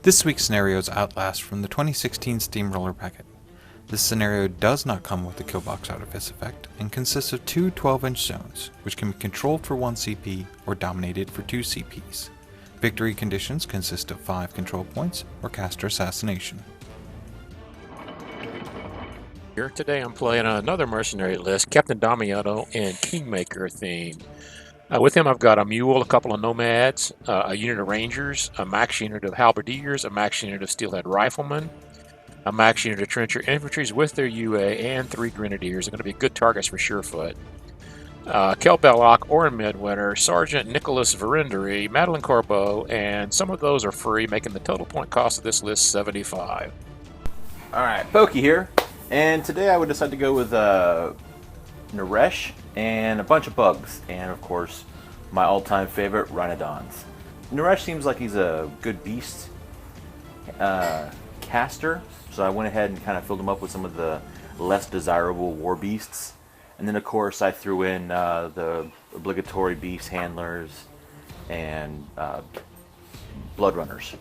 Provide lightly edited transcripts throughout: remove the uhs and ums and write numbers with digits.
This week's scenario is Outlast from the 2016 Steamroller packet. This scenario does not come with the Killbox Artifice effect and consists of two 12-inch zones, which can be controlled for 1 CP or dominated for 2 CPs. Victory conditions consist of 5 control points or caster assassination. Here today I'm playing another mercenary list, Captain Damiano and Kingmaker theme. With him I've got a Mule, a couple of Nomads, a unit of Rangers, a max unit of Halberdiers, a max unit of Steelhead Riflemen, a max unit of Trencher Infantries with their UA, and 3 Grenadiers. They're going to be good targets for Surefoot. Kell, Bailoch, Orin, Midwinter, Sergeant Nicolas, Verendrye, Madelyn Corbeau, and some of those are free, making the total point cost of this list 75. Alright, Pokey here, and today I would decide to go with Naaresh and a bunch of bugs, and of course my all-time favorite, Rhinodons. Naaresh seems like he's a good beast caster, so I went ahead and kind of filled him up with some of the less desirable war beasts, and then of course I threw in the obligatory beast handlers and Bloodrunners.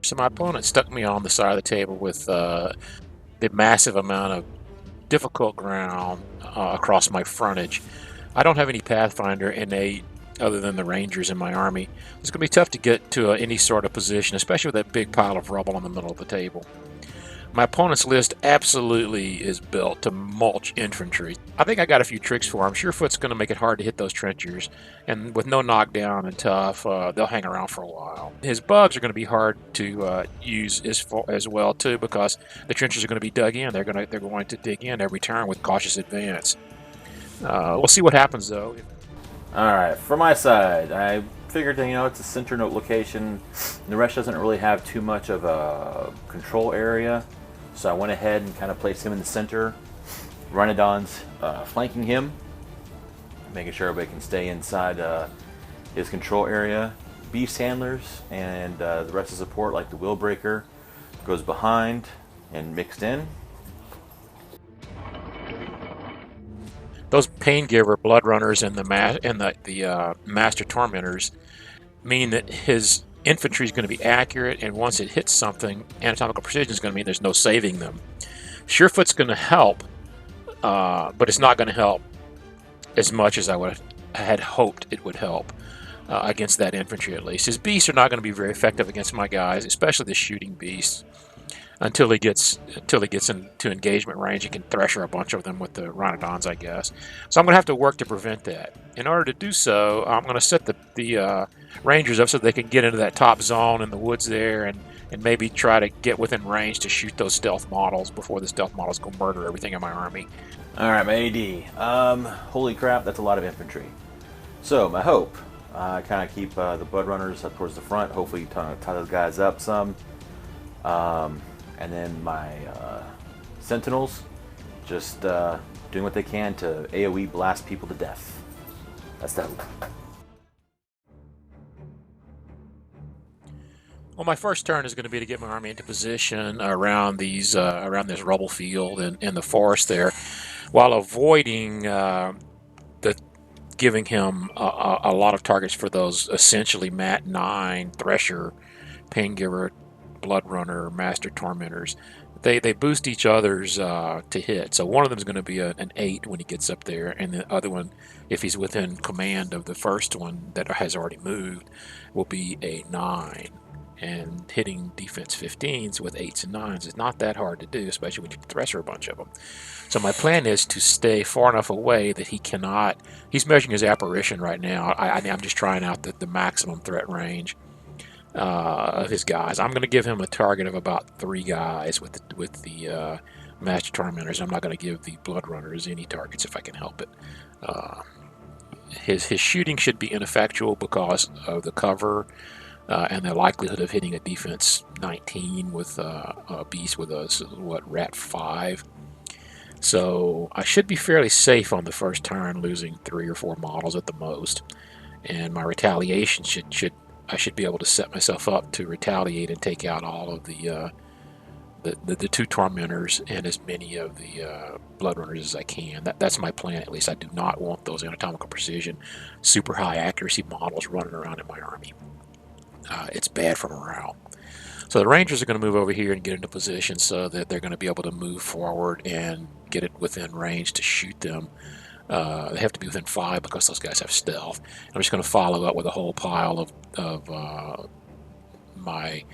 So my opponent stuck me on the side of the table with the massive amount of difficult ground across my frontage. I don't have any Pathfinder innate other than the Rangers in my army. It's going to be tough to get to any sort of position, especially with that big pile of rubble in the middle of the table. My opponent's list absolutely is built to mulch infantry. I think I got a few tricks for him. Surefoot's going to make it hard to hit those trenchers, and with no knockdown and tough, they'll hang around for a while. His bugs are going to be hard to use as well too, because the trenches are going to be dug in. They're going to dig in every turn with cautious advance. We'll see what happens though. Alright, for my side, I figured it's a center note location. Naaresh doesn't really have too much of a control area, so I went ahead and kind of placed him in the center. Rhinodon's flanking him, making sure everybody can stay inside his control area. Beast handlers and the rest of support, like the Willbreaker, goes behind and mixed in. Those Paingiver Bloodrunners and the Master Tormentors mean that his infantry is going to be accurate, and once it hits something, anatomical precision is going to mean there's no saving them. Surefoot's going to help, but it's not going to help as much as I had hoped it would help against that infantry at least. His beasts are not going to be very effective against my guys, especially the shooting beasts. Until he gets into engagement range, he can thresher a bunch of them with the Rhinodons, I guess. So I'm going to have to work to prevent that. In order to do so, I'm going to set the Rangers up so they can get into that top zone in the woods there, and maybe try to get within range to shoot those stealth models before the stealth models go murder everything in my army. Alright, my AD. Holy crap, that's a lot of infantry. So, my hope, I kind of keep the Bloodrunners up towards the front, hopefully tie those guys up some. And then my Sentinels just doing what they can to AoE blast people to death. That's the hope. Well, my first turn is going to be to get my army into position around this rubble field and the forest there, while avoiding giving him a lot of targets for those essentially Mat 9 Thresher, Paingiver, Bloodrunner, Master Tormentors. They boost each other's to hit. So one of them is going to be an 8 when he gets up there, and the other one, if he's within command of the first one that has already moved, will be a 9. And hitting defense 15s with 8s and 9s is not that hard to do, especially when you thresher a bunch of them. So my plan is to stay far enough away that he cannot. He's measuring his apparition right now. I'm just trying out the maximum threat range of his guys. I'm going to give him a target of about 3 guys with the Master Tormentors. I'm not going to give the Bloodrunners any targets if I can help it. His shooting should be ineffectual because of the cover and the likelihood of hitting a defense 19 with a beast with a rat 5. So I should be fairly safe on the first turn, losing 3 or 4 models at the most. And my retaliation I should be able to set myself up to retaliate and take out all of the 2 Tormentors and as many of the Bloodrunners as I can. That's my plan, at least. I do not want those anatomical precision, super high accuracy models running around in my army. it's bad for morale. So the Rangers are going to move over here and get into position so that they're going to be able to move forward and get it within range to shoot them. They have to be within 5 because those guys have stealth. I'm just going to follow up with a whole pile of my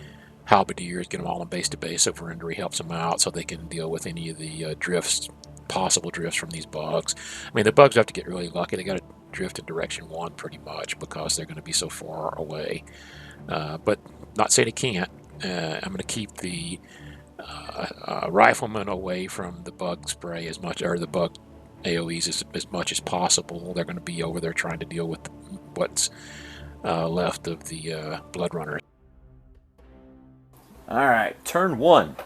Halberdiers, get them all on base to base so Verendrye helps them out so they can deal with any of the drifts, possible drifts from these bugs. I mean, the bugs have to get really lucky. They got to drift in direction 1 pretty much because they're going to be so far away. But not saying they can't. I'm going to keep the Riflemen away from the bug spray as much, or the bug AoEs as much as possible. They're going to be over there trying to deal with what's left of the Bloodrunners. All right, turn 1.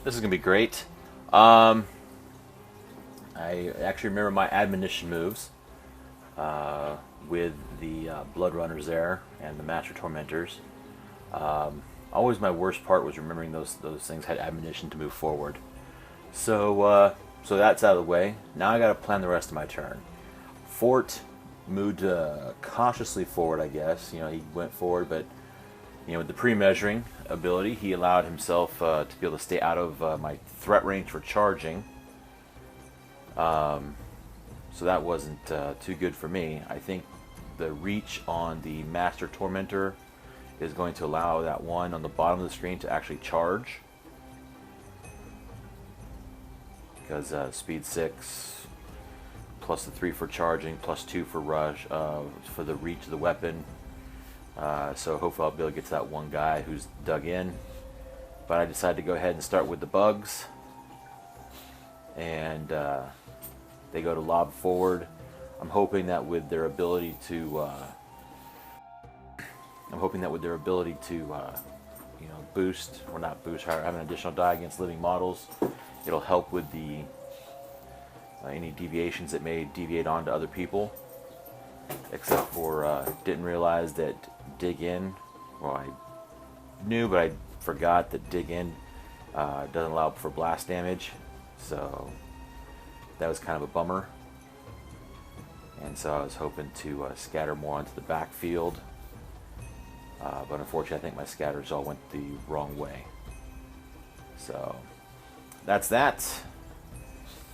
This is going to be great. I actually remember my admonition moves with the Bloodrunners there and the Master Tormentors. Always my worst part was remembering those things had admonition to move forward. So that's out of the way. Now I got to plan the rest of my turn. Fort moved cautiously forward, I guess. You know, he went forward, but you know, with the pre-measuring ability, he allowed himself to be able to stay out of my threat range for charging. So that wasn't too good for me. I think the reach on the Master Tormentor is going to allow that one on the bottom of the screen to actually charge. Because speed 6, plus the 3 for charging, plus 2 for rush, for the reach of the weapon. So hopefully I'll be able to get to that one guy who's dug in. But I decided to go ahead and start with the bugs. And they go to lob forward. I'm hoping that with their ability to you know, boost, or not boost, have an additional die against living models, it'll help with the any deviations that may deviate onto other people. Except for didn't realize that dig in. Well, I knew, but I forgot that dig in doesn't allow for blast damage, so that was kind of a bummer. And so I was hoping to scatter more onto the backfield. But unfortunately, I think my scatters all went the wrong way. So that's that.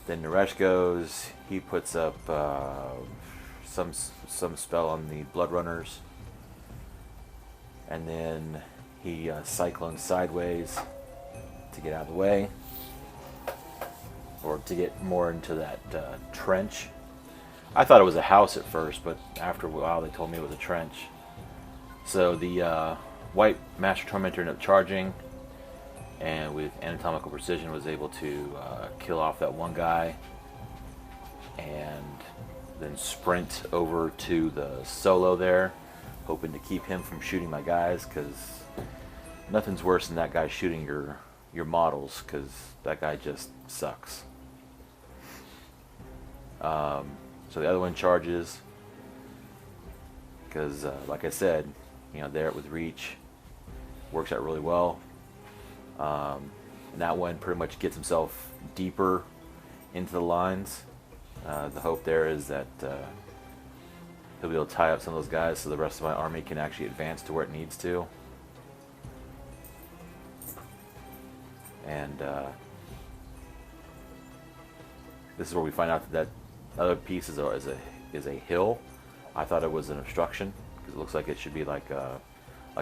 Then Naaresh goes. He puts up some spell on the Bloodrunners, and then he cyclones sideways to get out of the way, or to get more into that trench. I thought it was a house at first, but after a while they told me it was a trench. So the white Master Tormentor ended up charging, and with anatomical precision was able to kill off that one guy, and then sprint over to the solo there, hoping to keep him from shooting my guys, because nothing's worse than that guy shooting your models, because that guy just sucks. So the other one charges, because like I said, you know, there with reach works out really well. And that one pretty much gets himself deeper into the lines. The hope there is that he'll be able to tie up some of those guys so the rest of my army can actually advance to where it needs to. And this is where we find out that other piece is a hill. I thought it was an obstruction, because it looks like it should be like a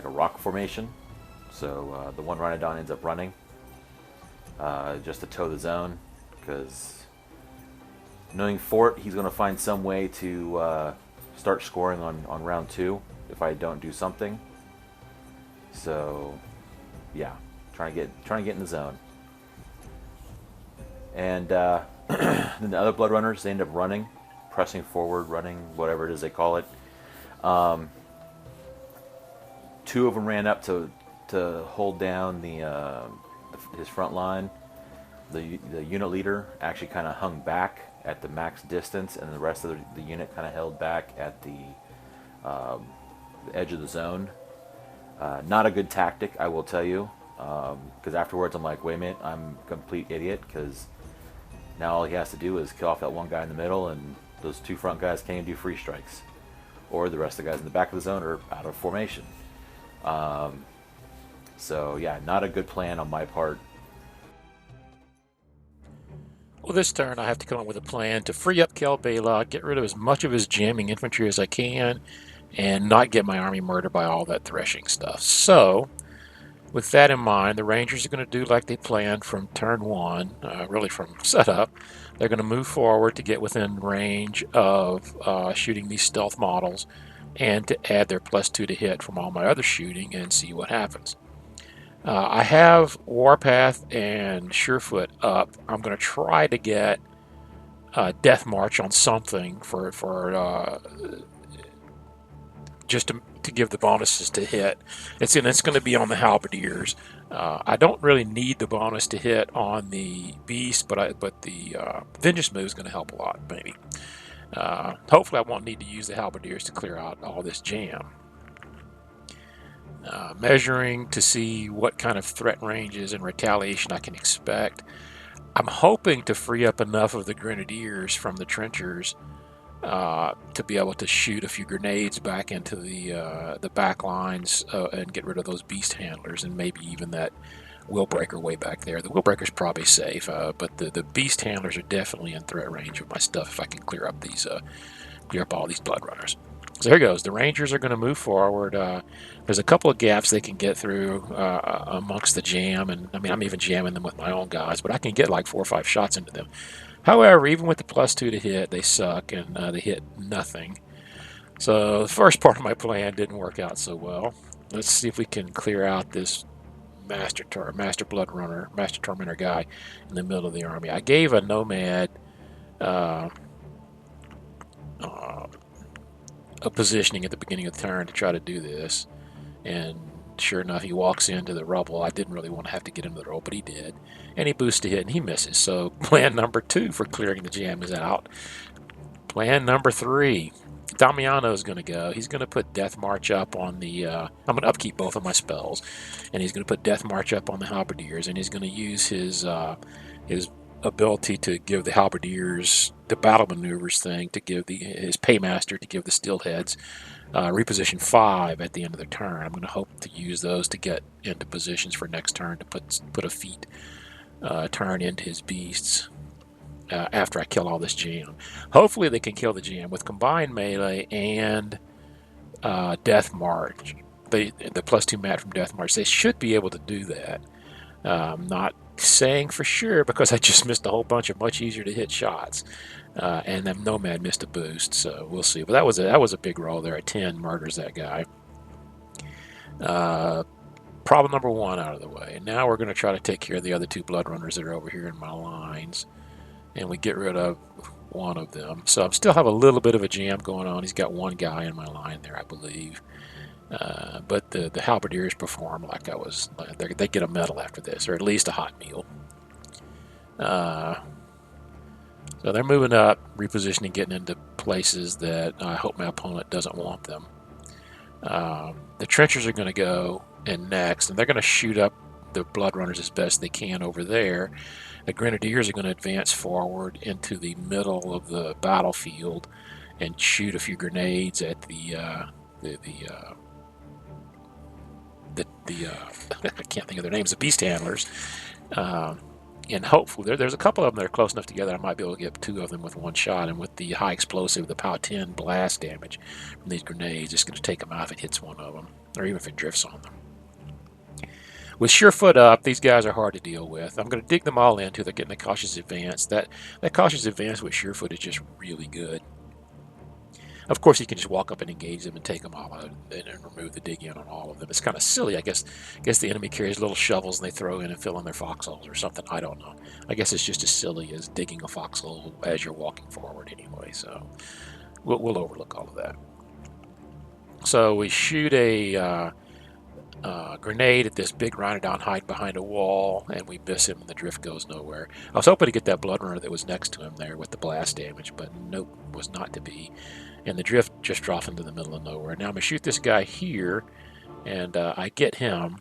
rock formation. So the one Rhinodon ends up running just to toe the zone, because knowing Fort, he's going to find some way to start scoring on round 2 if I don't do something. So yeah, trying to get in the zone. And then the other Bloodrunners, they end up running, pressing forward, running, whatever it is they call it. 2 of them ran up to hold down his front line. The unit leader actually kind of hung back at the max distance, and the rest of the unit kind of held back at the edge of the zone. Not a good tactic, I will tell you, because afterwards I'm like, wait a minute, I'm a complete idiot, because now all he has to do is kill off that one guy in the middle, and those 2 front guys can't even do free strikes, or the rest of the guys in the back of the zone are out of formation. So yeah, not a good plan on my part. Well, this turn I have to come up with a plan to free up Kell Bailoch, get rid of as much of his jamming infantry as I can, and not get my army murdered by all that threshing stuff. So, with that in mind, the Rangers are going to do like they planned from turn one, really from setup. They're going to move forward to get within range of shooting these stealth models and to add their +2 to hit from all my other shooting and see what happens. I have Warpath and Surefoot up. I'm going to try to get Death March on something for just to give the bonuses to hit. It's going to be on the Halberdiers. I don't really need the bonus to hit on the Beast, but the Vengeance move is going to help a lot, maybe. Hopefully I won't need to use the Halberdiers to clear out all this jam. Measuring to see what kind of threat ranges and retaliation I can expect. I'm hoping to free up enough of the Grenadiers from the trenchers to be able to shoot a few grenades back into the back lines and get rid of those beast handlers, and maybe even that Willbreaker way back there. The Willbreaker's probably safe, but the beast handlers are definitely in threat range of my stuff if I can clear up all these Bloodrunners. So here goes. The Rangers are going to move forward. There's a couple of gaps they can get through amongst the jam, and I mean, I'm even jamming them with my own guys, but I can get like 4 or 5 shots into them. However, even with the +2 to hit, they suck, and they hit nothing. So the first part of my plan didn't work out so well. Let's see if we can clear out this Master Bloodrunner, Master Tormentor guy in the middle of the army. I gave a Nomad a positioning at the beginning of the turn to try to do this, and sure enough, he walks into the rubble. I didn't really want to have to get into the rubble, but he did, and he boosts a hit and he misses. So plan number 2 for clearing the jam is out. Plan number 3, Damiano is going to go. He's going to put Death March up on the I'm going to upkeep both of my spells, and he's going to put Death March up on the Halberdiers, and he's going to use his ability to give the Halberdiers the battle maneuvers thing, to give his Paymaster to give the Steelheads reposition 5 at the end of the turn. I'm going to hope to use those to get into positions for next turn to put a feat turn into his beasts after I kill all this jam. Hopefully they can kill the jam with combined melee and Death March. The +2 mat from Death March. They should be able to do that. Not saying for sure because I just missed a whole bunch of much easier to hit shots, and then Nomad missed a boost, so we'll see. But that was a big roll there at 10, murders that guy. Problem number 1 out of the way. Now we're going to try to take care of the other 2 Bloodrunners that are over here in my lines, and we get rid of one of them. So I still have a little bit of a jam going on. He's got 1 guy in my line there, I believe. But the Halberdiers perform like they get a medal after this, or at least a hot meal. So they're moving up, repositioning, getting into places that I hope my opponent doesn't want them. The trenchers are going to go in next, and they're going to shoot up the Bloodrunners as best they can over there. The Grenadiers are going to advance forward into the middle of the battlefield and shoot a few grenades at I can't think of their names, the beast handlers, and hopefully there's a couple of them that are close enough together I might be able to get 2 of them with 1 shot, and with the high explosive, the POW 10 blast damage from these grenades, it's going to take them out if it hits one of them, or even if it drifts on them. With Surefoot up, these guys are hard to deal with. I'm going to dig them all in until they're getting a cautious advance. That cautious advance with Surefoot is just really good. Of course, you can just walk up and engage them and take them all out and remove the dig in on all of them. It's kind of silly. I guess the enemy carries little shovels and they throw in and fill in their foxholes or something. I don't know. I guess it's just as silly as digging a foxhole as you're walking forward anyway. So we'll overlook all of that. So we shoot a grenade at this big Rhinodon hide behind a wall, and we miss him, and the drift goes nowhere. I was hoping to get that Bloodrunner that was next to him there with the blast damage, but nope, was not to be. And the drift just dropped into the middle of nowhere. Now I'm going to shoot this guy here, and I get him,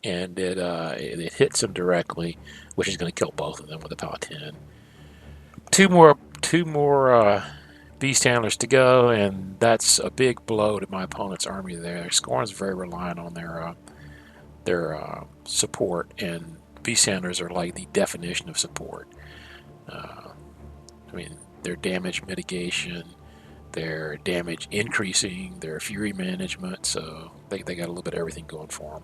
and it hits him directly, which is going to kill both of them with a POW 10. Two more beast handlers to go, and that's a big blow to my opponent's army there. Skorne's very reliant on their support, and beast handlers are like the definition of support. I mean, their damage mitigation, their damage increasing, their fury management, so they got a little bit of everything going for them.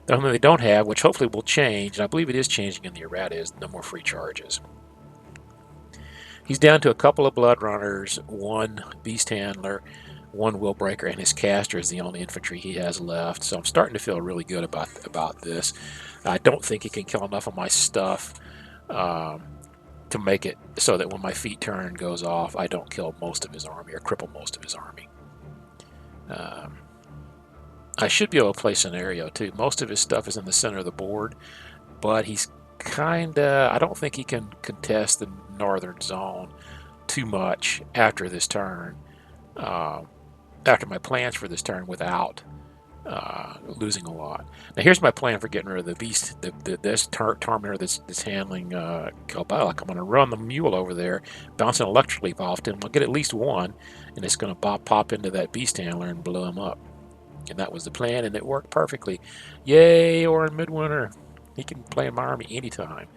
The only thing they don't have, which hopefully will change, and I believe it is changing in the errata, is no more free charges. He's down to a couple of Bloodrunners, one Beast Handler, one Willbreaker, and his caster is the only infantry he has left. So I'm starting to feel really good about this. I don't think he can kill enough of my stuff to make it so that when my feet turn goes off, I don't kill most of his army or cripple most of his army. I should be able to play Scenario too. Most of his stuff is in the center of the board, but he's I don't think he can contest the northern zone too much after this turn, after my plans for this turn, without losing a lot. Now here's my plan for getting rid of the beast, this Tormentor that's handling Bailoch. I'm going to run the Mule over there, bounce an electric leap off him. I'll get at least one, and it's going to pop into that beast handler and blow him up. And that was the plan, and it worked perfectly. Yay, Orin Midwinter. He can play in my army anytime.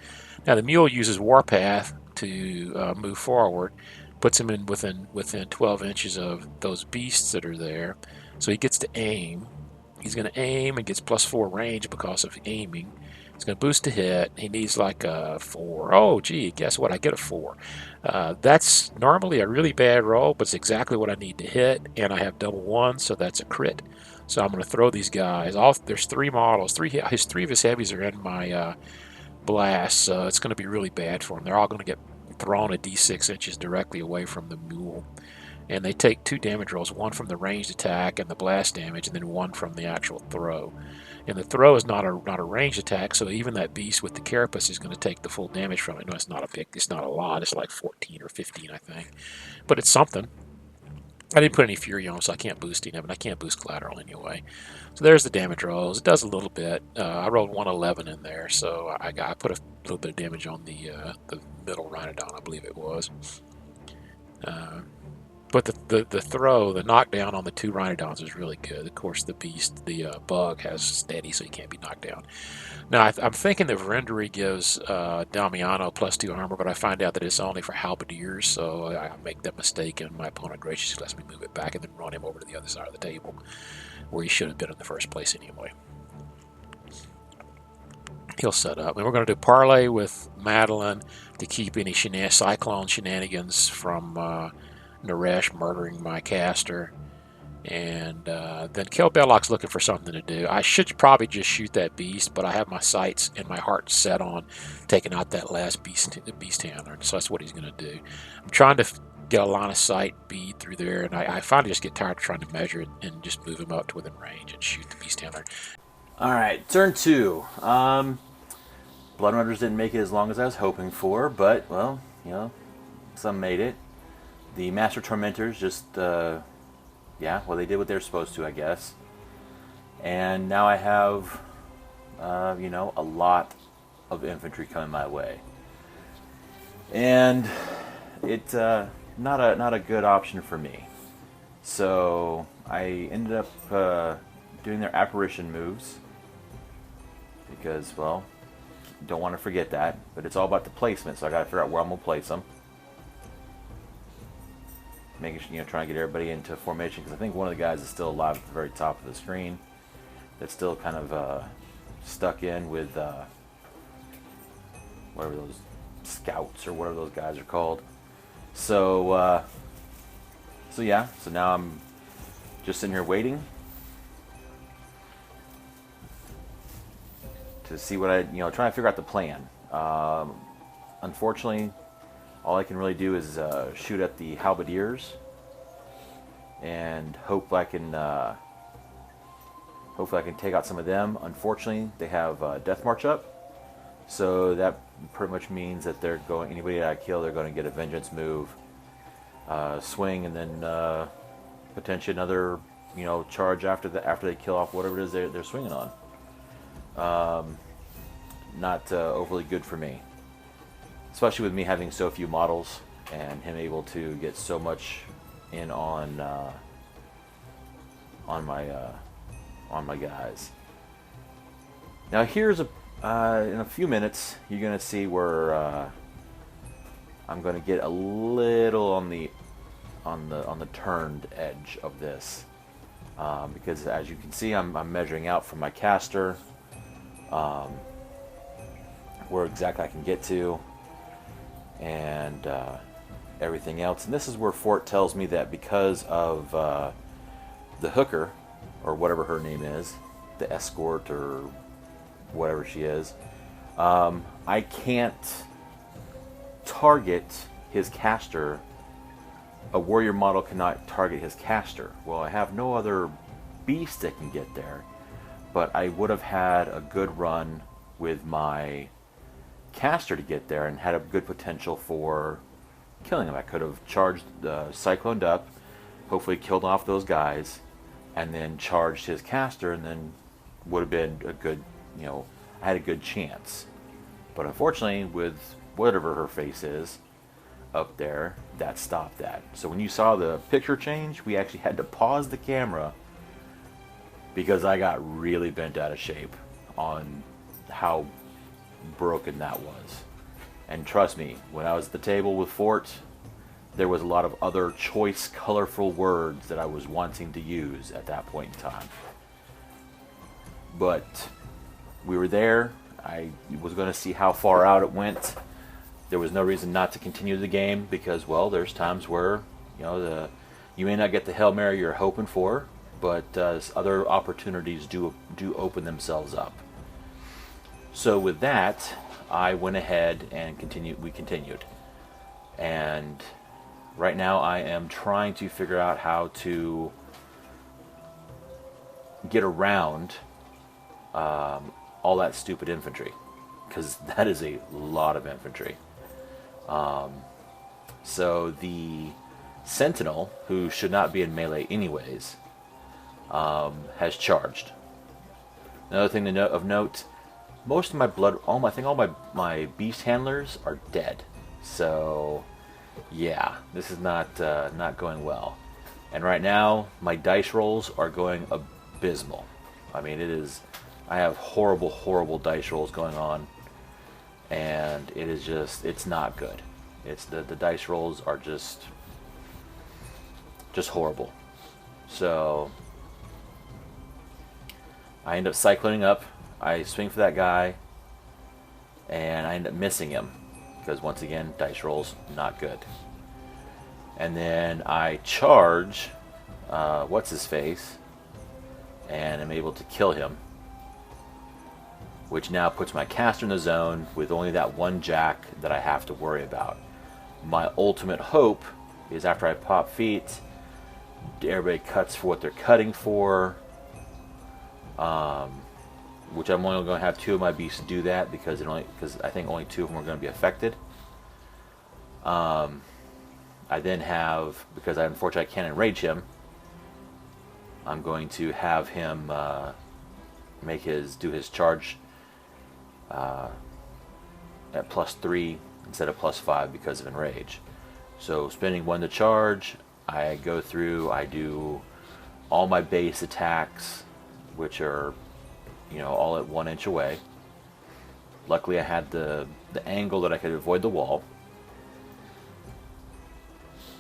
Now the Mule uses Warpath to move forward, puts him in within 12 inches of those beasts that are there, so he gets to aim. He's going to aim and gets +4 range because of aiming. He's going to boost to hit. He needs like a 4. Oh, gee, guess what? I get a 4. That's normally a really bad roll, but it's exactly what I need to hit, and I have double 1, so that's a crit. So I'm going to throw these guys. There's 3 models. 3 of his heavies are in my blast, so it's going to be really bad for him. They're all going to get thrown a d6 inches directly away from the Mule. And they take 2 damage rolls, one from the ranged attack and the blast damage, and then one from the actual throw. And the throw is not a ranged attack, so even that beast with the carapace is going to take the full damage from it. No, it's not a lot. It's like 14 or 15, I think. But it's something. I didn't put any fury on him, so I can't boost him, and I can't boost collateral anyway. So there's the damage rolls. It does a little bit. I rolled 111 in there, so I put a little bit of damage on the middle Rhinodon, I believe it was. But the throw, the knockdown on the 2 Rhinodons is really good. Of course, the beast, the bug, has steady, so he can't be knocked down. Now, I'm thinking that Verendrye gives Damiano +2 armor, but I find out that it's only for Halberdiers, so I make that mistake, and my opponent graciously lets me move it back and then run him over to the other side of the table, where he should have been in the first place anyway. He'll set up. And we're going to do parlay with Madelyn to keep any Cyclone shenanigans from Naaresh murdering my caster. And then Kell Bailoch's looking for something to do. I should probably just shoot that beast, but I have my sights and my heart set on taking out that last beast handler. So that's what he's going to do. I'm trying to get a line of sight bead through there, and I finally just get tired of trying to measure it and just move him up to within range and shoot the beast handler. Alright, turn 2. Bloodrunners didn't make it as long as I was hoping for, but, well, you know, some made it. The Master Tormentors just, yeah, well, they did what they're supposed to, I guess. And now I have, you know, a lot of infantry coming my way. And it's not a good option for me. So I ended up doing their apparition moves. Because, well, don't want to forget that. But it's all about the placement, so I got to figure out where I'm going to place them. Making sure, you know, trying to get everybody into formation, because I think one of the guys is still alive at the very top of the screen. That's still kind of stuck in with whatever those scouts or whatever those guys are called. So, so yeah. So now I'm just sitting here waiting to see what trying to figure out the plan. Unfortunately, all I can really do is shoot at the Halberdiers and hopefully I can take out some of them. Unfortunately, they have Death March up, so that pretty much means that they're going. Anybody that I kill, they're going to get a vengeance move, swing, and then potentially another charge after they kill off whatever it is they're swinging on. Not overly good for me. Especially with me having so few models and him able to get so much in on my guys. Now here's in a few minutes you're gonna see where I'm gonna get a little on the turned edge of this, because as you can see, I'm measuring out from my caster where exactly I can get to, and everything else. And this is where Fort tells me that because of the hooker, or whatever her name is, the escort or whatever she is, I can't target his caster. A warrior model cannot target his caster. Well, I have no other beast that can get there, but I would have had a good run with my caster to get there and had a good potential for killing him. I could have charged, cycloned up, hopefully killed off those guys, and then charged his caster, and then would have been a good, I had a good chance. But unfortunately, with whatever her face is up there, that stopped that. So when you saw the picture change, we actually had to pause the camera because I got really bent out of shape on how broken that was. And trust me, when I was at the table with Fort, there was a lot of other choice, colorful words that I was wanting to use at that point in time. But we were there. I was going to see how far out it went. There was no reason not to continue the game because, well, there's times where, you may not get the Hail Mary you're hoping for, but other opportunities do open themselves up. So with that, I went ahead and we continued. And right now I am trying to figure out how to get around all that stupid infantry, because that is a lot of infantry. So the Sentinel, who should not be in melee anyways, has charged. Another thing of note, most of my all my beast handlers are dead. So yeah, this is not going well. And right now my dice rolls are going abysmal. I mean, I have horrible dice rolls going on, and it's not good. It's the dice rolls are just horrible. So I end up cycloning up. I swing for that guy, and I end up missing him because, once again, dice rolls not good. And then I charge what's his face, and I'm able to kill him, which now puts my caster in the zone with only that one jack that I have to worry about. My ultimate hope is after I pop feet, everybody cuts for what they're cutting for, which I'm only going to have 2 of my beasts do that because I think only 2 of them are going to be affected. I then have, because unfortunately I can't enrage him, I'm going to have him do his charge at +3 instead of +5 because of enrage. So spending 1 to charge, I go through, I do all my base attacks, which are all at 1 inch away. Luckily I had the angle that I could avoid the wall.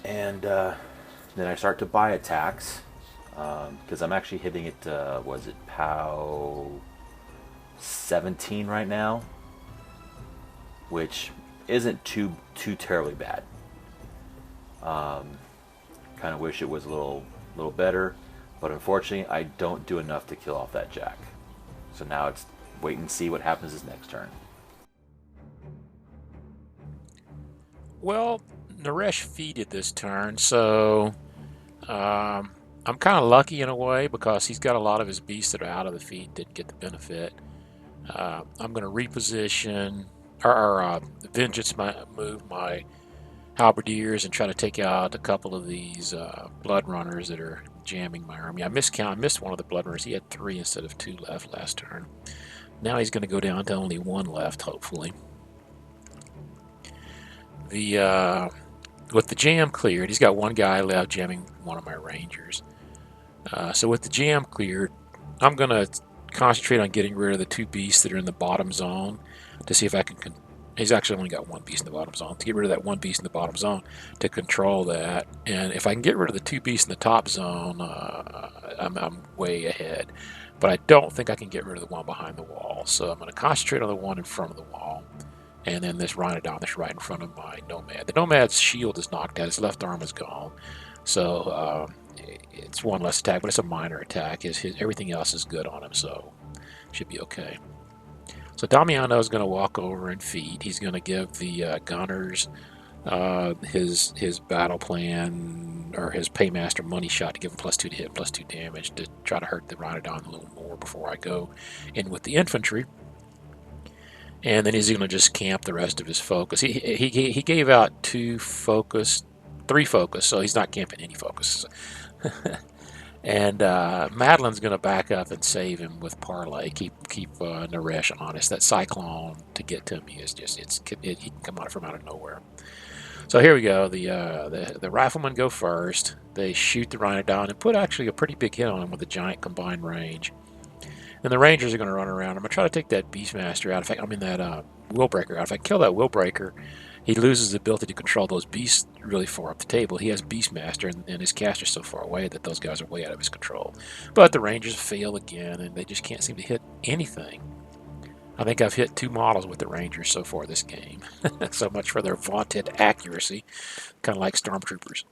And then I start to buy attacks, because I'm actually hitting it, was it POW 17 right now, which isn't too terribly bad. Kind of wish it was a little better, but unfortunately I don't do enough to kill off that jack. So now it's wait and see what happens his next turn. Well, Naaresh feeded this turn, so I'm kind of lucky in a way because he's got a lot of his beasts that are out of the feed, didn't get the benefit. I'm going to reposition or vengeance move my Halberdiers and try to take out a couple of these Bloodrunners that are jamming my army. I missed one of the Bloodrunners. He had 3 instead of 2 left last turn. Now he's going to go down to only 1 left, hopefully. The with the jam cleared, he's got one guy left jamming one of my Rangers. So with the jam cleared, I'm going to concentrate on getting rid of the 2 beasts that are in the bottom zone to see if I can... He's actually only got 1 beast in the bottom zone. To get rid of that 1 beast in the bottom zone to control that. And if I can get rid of the 2 beasts in the top zone, I'm way ahead. But I don't think I can get rid of the one behind the wall. So I'm going to concentrate on the one in front of the wall. And then this Rhinodon that's right in front of my Nomad. The Nomad's shield is knocked out. His left arm is gone. So it's 1 less attack, but it's a minor attack. Everything else is good on him, so should be okay. So Damiano is going to walk over and feed. He's going to give the gunners his battle plan, or his paymaster money shot to give him +2 to hit, +2 damage to try to hurt the Rhinodon a little more before I go in with the infantry. And then he's going to just camp the rest of his focus. He gave out 2 focus, 3 focus, so he's not camping any focus. And Madelyn's going to back up and save him with Parlay. Keep Naaresh honest. That Cyclone to get to me is just he can come out from out of nowhere. So here we go. The Riflemen go first. They shoot the Rhinodon and put actually a pretty big hit on him with a giant combined range. And the Rangers are going to run around. I'm going to try to take that Beastmaster out. That Willbreaker out. If I kill that Willbreaker, he loses the ability to control those beasts really far up the table. He has Beastmaster, and his caster's so far away that those guys are way out of his control. But the Rangers fail again, and they just can't seem to hit anything. I think I've hit 2 models with the Rangers so far this game. So much for their vaunted accuracy, kind of like Stormtroopers.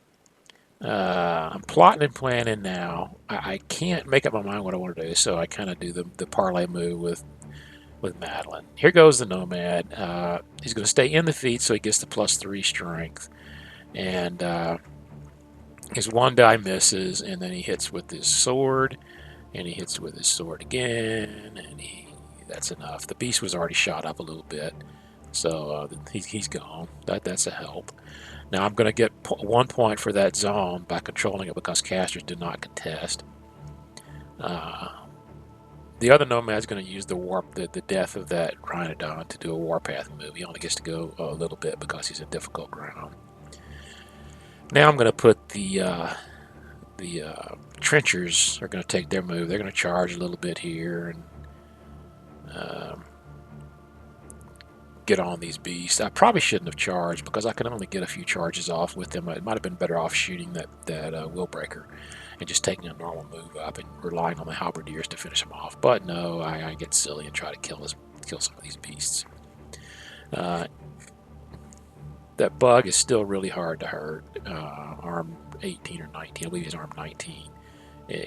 I'm plotting and planning now. I can't make up my mind what I want to do, so I kind of do the parlay move with Madelyn. Here goes the Nomad. He's going to stay in the feet, so he gets the +3 strength. And his 1 die misses, and then he hits with his sword, and he hits with his sword again, and that's enough. The beast was already shot up a little bit, so he's gone. That's a help. Now I'm going to get 1 point for that zone by controlling it because casters do not contest. The other Nomad's going to use the death of that Rhinodon to do a warpath move. He only gets to go a little bit because he's in difficult ground. Now I'm going to put the trenchers are going to take their move. They're going to charge a little bit here and get on these beasts. I probably shouldn't have charged because I could only get a few charges off with them. It might have been better off shooting that Willbreaker and just taking a normal move up and relying on the Halberdiers to finish him off. But no, I get silly and try to kill some of these beasts. That bug is still really hard to hurt. Arm 18 or 19. I believe he's arm 19.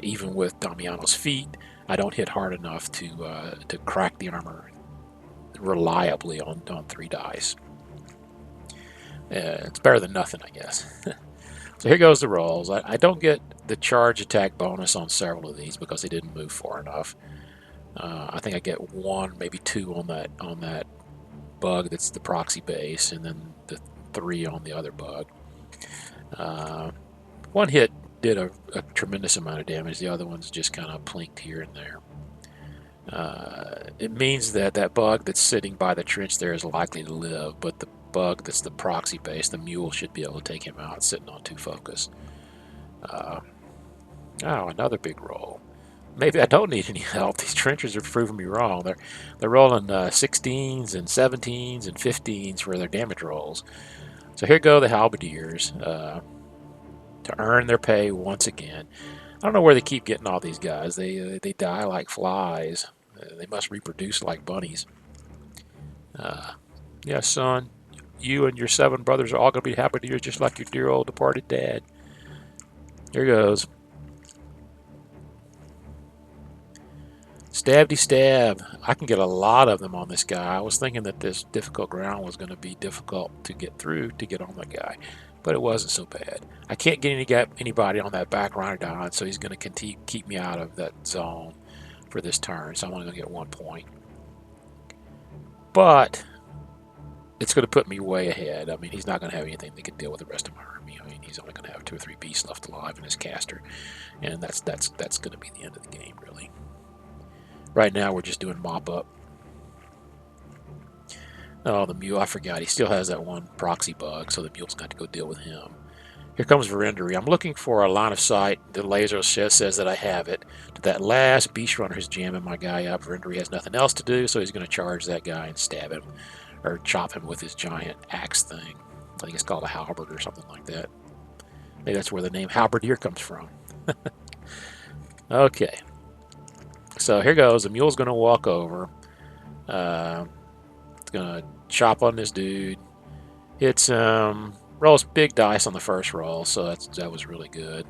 Even with Damiano's feet, I don't hit hard enough to crack the armor reliably on 3 dice. It's better than nothing, I guess. So here goes the rolls. I don't get the charge attack bonus on several of these because they didn't move far enough. I think I get 1, maybe 2 on that bug that's the proxy base, and then the 3 on the other bug. 1 hit did a tremendous amount of damage. The other ones just kind of plinked here and there. It means that bug that's sitting by the trench there is likely to live, but the bug that's the proxy base, the Mule, should be able to take him out sitting on 2 focus. Another big roll. Maybe I don't need any help. These trenchers are proving me wrong. They're rolling 16s and 17s and 15s for their damage rolls. So here go the Halberdiers to earn their pay once again. I don't know where they keep getting all these guys. They die like flies. They must reproduce like bunnies. Yeah, son, you and your 7 brothers are all going to be Halberdiers just like your dear old departed dad. Here goes. Stabby stab. I can get a lot of them on this guy. I was thinking that this difficult ground was going to be difficult to get through to get on the guy, but it wasn't so bad. I can't get anybody on that back Rhinodon, so he's going to keep me out of that zone for this turn, so I'm only going to get 1 point. But it's going to put me way ahead. I mean, he's not going to have anything that can deal with the rest of my army. I mean, he's only going to have 2 or 3 beasts left alive in his caster, and that's going to be the end of the game, really. Right now, we're just doing mop up. Oh, the Mule, I forgot. He still has that one proxy bug, so the Mule's got to go deal with him. Here comes Verendrye. I'm looking for a line of sight. The laser says that I have it. To that last Beast Runner who's jamming my guy up. Verendrye has nothing else to do, so he's going to charge that guy and stab him. Or chop him with his giant axe thing. I think it's called a halberd or something like that. Maybe that's where the name Halberdier comes from. Okay. So here goes. The Mule's going to walk over. It's going to chop on this dude. It's rolls big dice on the first roll, so that was really good.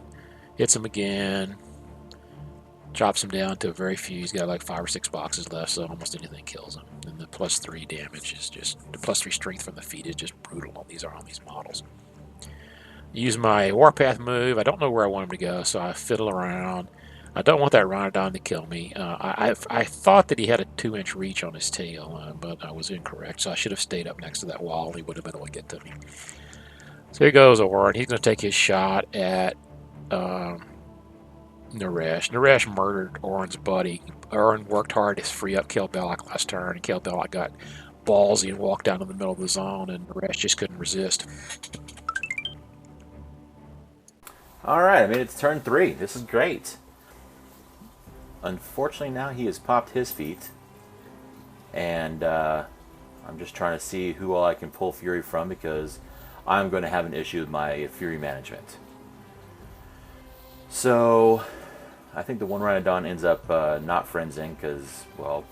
Hits him again. Chops him down to very few. He's got like 5 or 6 boxes left, so almost anything kills him. And the +3 damage is just the +3 strength from the feet is just brutal on these models. Use my Warpath move. I don't know where I want him to go, so I fiddle around. I don't want that Rhinodon to kill me. I thought that he had a 2-inch reach on his tail, but I was incorrect, so I should have stayed up next to that wall. He would have been able to get to me. So here goes Orin. He's going to take his shot at Naaresh. Naaresh murdered Orin's buddy. Orin worked hard to free up Kell Bailoch last turn, and Kell Bailoch got ballsy and walked down in the middle of the zone, and Naaresh just couldn't resist. Alright, I mean, it's turn 3. This is great. Unfortunately, now he has popped his feet. And I'm just trying to see who all I can pull Fury from, because I'm going to have an issue with my Fury management. So, I think the one Rhinodon ends up not frenzing, because, well,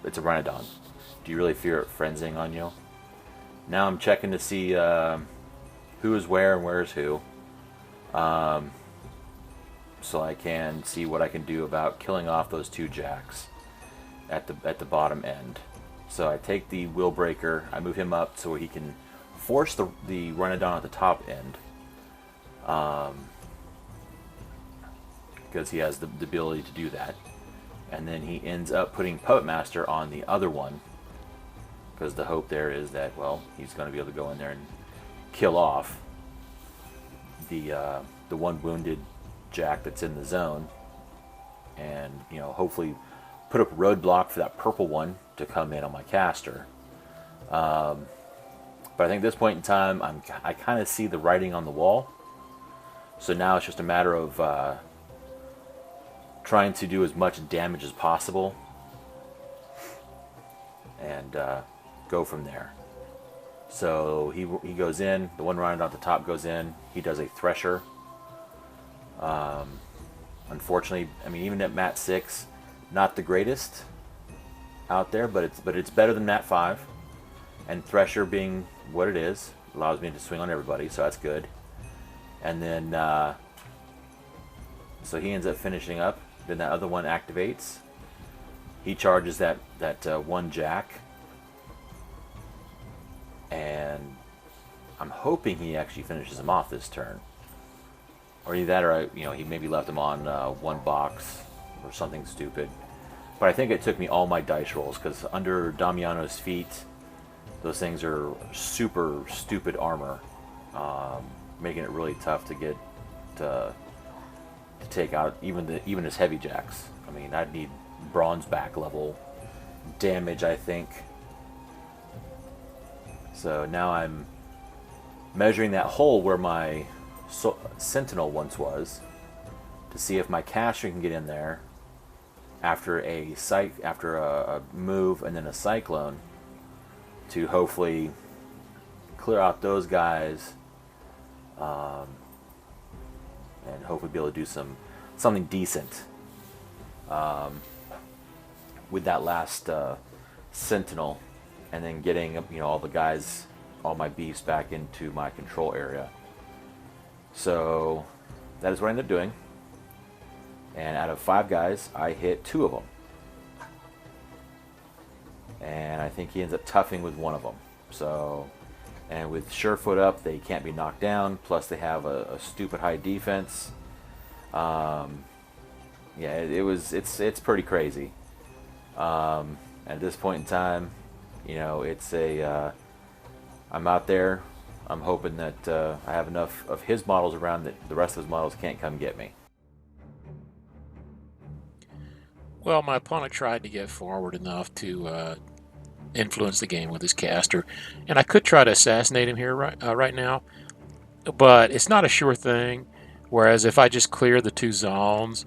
it's a Rhinodon. Do you really fear it frenzing on you? Now I'm checking to see who is where and where is who. So I can see what I can do about killing off those 2 jacks at the bottom end. So I take the Willbreaker, I move him up so he can force the Rhinodon at the top end, because he has the ability to do that. And then he ends up putting Puppet Master on the other one, because the hope there is that, well, he's going to be able to go in there and kill off the one wounded jack that's in the zone, and hopefully put up a roadblock for that purple one to come in on my caster. But I think at this point in time, I kind of see the writing on the wall. So now it's just a matter of trying to do as much damage as possible and go from there. So he goes in, the one Rhinodon at the top goes in, he does a Thresher. Unfortunately, I mean, even at Mat 6, not the greatest out there, but it's better than Mat 5. And Thresher being what it is, allows me to swing on everybody, so that's good. And then, so he ends up finishing up. Then that other one activates. He charges that one jack. And I'm hoping he actually finishes him off this turn. Or either that, or he maybe left him on 1 box or something stupid. But I think it took me all my dice rolls, because under Damiano's feet, those things are super stupid armor, making it really tough to get to take out even his heavy jacks. I mean, I'd need bronze back level damage, I think. So now I'm measuring that hole where my Sentinel once was, to see if my caster can get in there after a move and then a cyclone, to hopefully clear out those guys, and hopefully be able to do something decent with that last Sentinel, and then getting all the guys, all my beasts back into my control area. So that is what I ended up doing. And out of 5 guys, I hit 2 of them. And I think he ends up toughing with 1 of them. So, and with Surefoot up, they can't be knocked down. Plus, they have a stupid high defense. Yeah, it's pretty crazy. At this point in time, it's I'm out there. I'm hoping that I have enough of his models around that the rest of his models can't come get me. Well, my opponent tried to get forward enough to influence the game with his caster. And I could try to assassinate him here right now, but it's not a sure thing. Whereas if I just clear the 2 zones,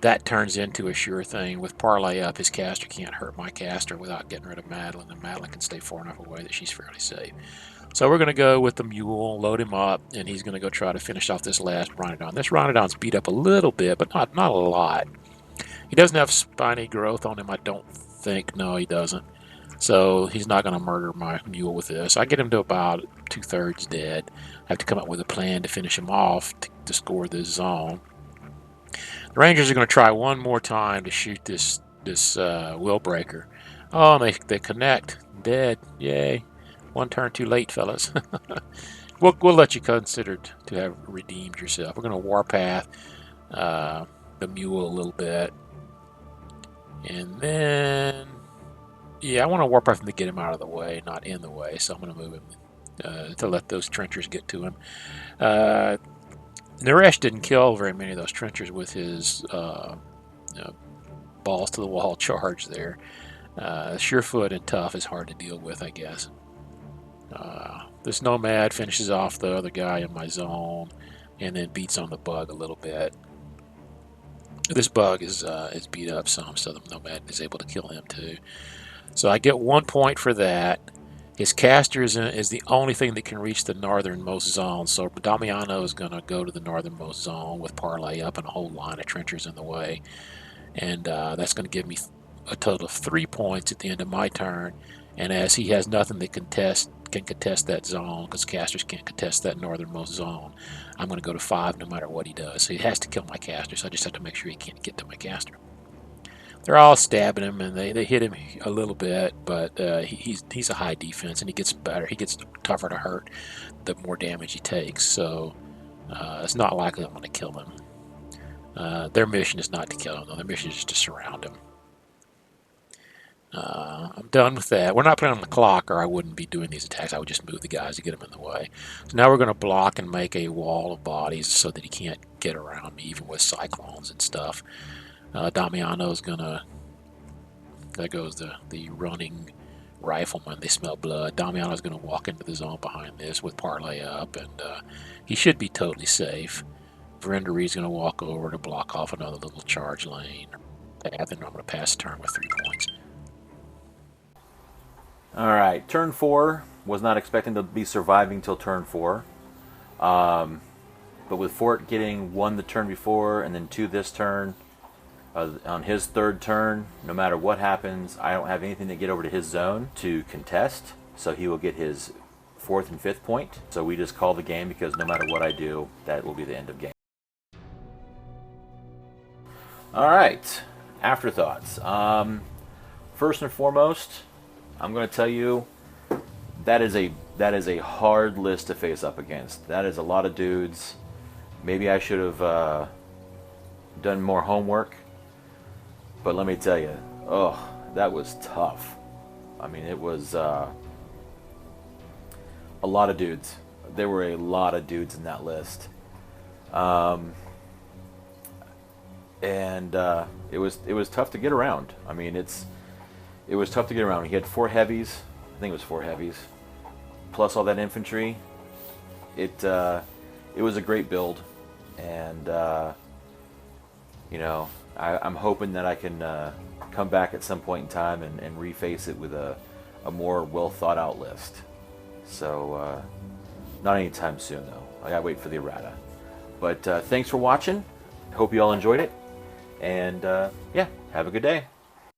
that turns into a sure thing. With parlay up, his caster can't hurt my caster without getting rid of Madelyn, and Madelyn can stay far enough away that she's fairly safe. So we're going to go with the Mule, load him up, and he's going to go try to finish off this last Rhinodon. This Rhinodon's beat up a little bit, but not a lot. He doesn't have spiny growth on him, I don't think. No, he doesn't. So he's not going to murder my Mule with this. I get him to about 2/3 dead. I have to come up with a plan to finish him off to score this zone. The Rangers are going to try one more time to shoot this Willbreaker. Oh, and they connect. Dead. Yay. 1 turn too late, fellas. We'll let you consider to have redeemed yourself. We're going to Warpath the Mule a little bit. And then, yeah, I want to Warpath him to get him out of the way, not in the way. So I'm going to move him to let those trenchers get to him. Naaresh didn't kill very many of those trenchers with his balls to the wall charge there. Surefoot and tough is hard to deal with, I guess. This Nomad finishes off the other guy in my zone and then beats on the bug a little bit. This bug is beat up some, so the Nomad is able to kill him too. So I get 1 point for that. His caster is the only thing that can reach the northernmost zone, so Damiano is going to go to the northernmost zone with parlay up and a whole line of trenchers in the way. And that's going to give me a total of 3 points at the end of my turn. And as he has nothing that can contest that zone, because casters can't contest that northernmost zone, I'm going to go to 5 no matter what he does. So he has to kill my caster, so I just have to make sure he can't get to my caster. They're all stabbing him, and they hit him a little bit, but he's a high defense, and he gets better. He gets tougher to hurt the more damage he takes, so it's not likely I'm going to kill him. Their mission is not to kill him, though. Their mission is just to surround him. I'm done with that. We're not playing on the clock, or I wouldn't be doing these attacks. I would just move the guys to get them in the way. So now we're going to block and make a wall of bodies so that he can't get around me, even with cyclones and stuff. Damiano is going to... There goes the running Riflemen. They smell blood. Damiano is going to walk into the zone behind this with parlay up, and he should be totally safe. Verendrye is going to walk over to block off another little charge lane. And I'm going to pass the turn with 3 points. Alright, turn 4. Was not expecting to be surviving till turn 4. But with Fort getting 1 the turn before and then 2 this turn, on his 3rd turn, no matter what happens, I don't have anything to get over to his zone to contest. So he will get his 4th and 5th point. So we just call the game because no matter what I do, that will be the end of game. Alright, afterthoughts. First and foremost, I'm going to tell you that is a hard list to face up against. That is a lot of dudes. Maybe I should have done more homework, but let me tell you, oh, that was tough. I mean, it was a lot of dudes. There were a lot of dudes in that list, and it was tough to get around. I mean, it was tough to get around. He had 4 heavies. I think it was 4 heavies, plus all that infantry. It was a great build, and you know, I'm hoping that I can come back at some point in time and reface it with a more well thought out list. So not anytime soon though. I gotta wait for the errata. But thanks for watching. Hope you all enjoyed it, and yeah, have a good day.